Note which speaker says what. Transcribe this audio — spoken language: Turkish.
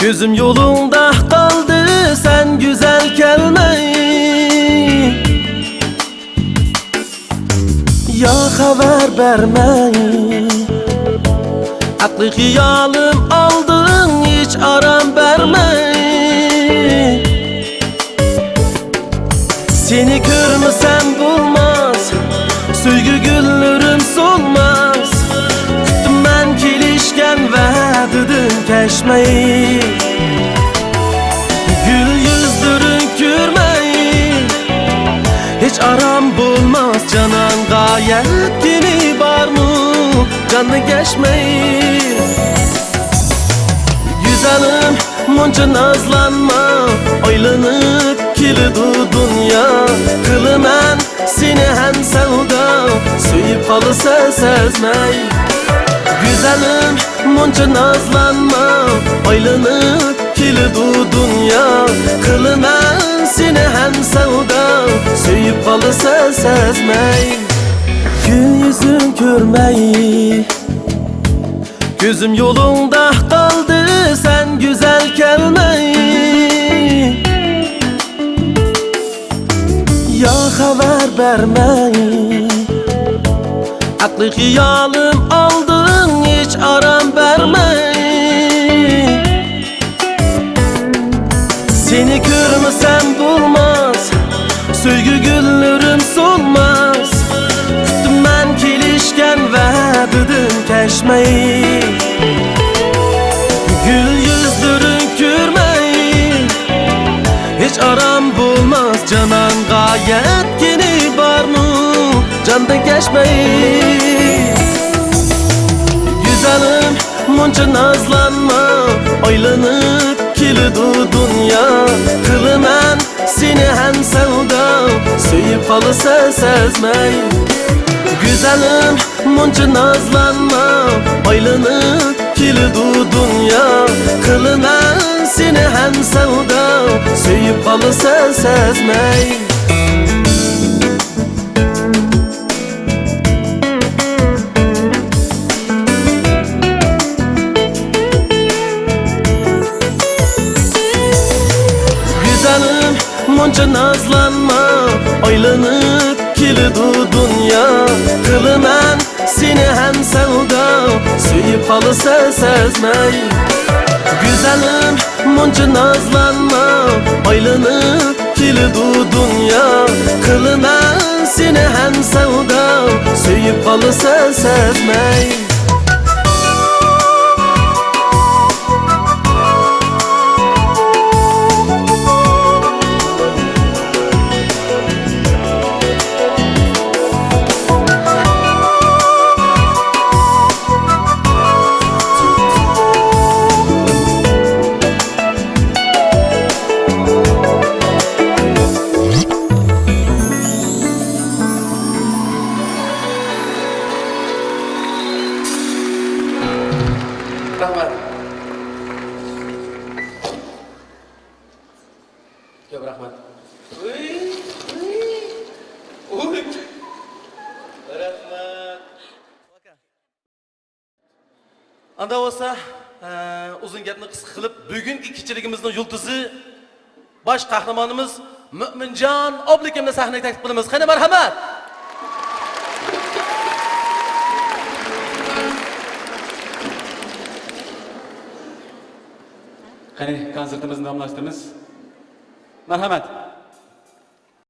Speaker 1: Gözüm yolunda kaldı sen güzel gelmeyi. Ya haber vermeyi. Aklı hiyalım aldın hiç aram vermeyi. Seni görmesem bulmaz, söygü güllerim solmaz. Kuttum ben kelişken ve dedim keşmeyi. Gül yüzdürün kürmeyi, hiç aram bulmaz canan gayet gini var mı canı geçmeyi. Güzelim munca nazlanma, aylanıp kilidi dünya. Kılımen seni hem sevda, suyup kalısa sezmey. Güzelim munca nazlanma, aylanıp kilidi dünya. Kılımen seni hem sevda, suyup kalısa sezmey. Gül yüzün görmeyi, gözüm yolunda kaldı sen güzel gelmeyi. Ya haber vermeyi. Aklı hiyalım aldın hiç aram vermeyi. Seni görmesem bulmaz, söygü güllerim solmaz. Kuttum ben kelişken ve dedim keşmeyi. Gül yüzdürün kürmeyi, hiç aram bulmaz canan gayet yeni var mı candan geçmeyi. Güzelim munca nazlanma, aylanıp kilidi dünya. Kılımen seni hem sevda, suyup kalısa sezmey. Güzelim munca nazlanma, aylanıp kilidi dünya. Kılımen seni hem sevda, suyup kalısa sezmey. Güzelim munca nazlanma, aylanıp kilidi dünya. Kılımen seni hem sevda, suyup kalısa sezmey. Güzelim munca nazlanma, aylanıp kilidi dünya. Kılımen seni hem sevda, suyup kalısa sezmey.
Speaker 2: Rahmat. Yok rahmat. Rahmat. Anda olsa uzun gapni qisqa qilib bugungi kechiligimizning yulduzi bosh qahramonimiz Mo'minjon Oblikimni sahnaga taklif qilamiz. Qani marhamat.
Speaker 3: Qani konsertimizni davomlashtiramiz. Marhamat.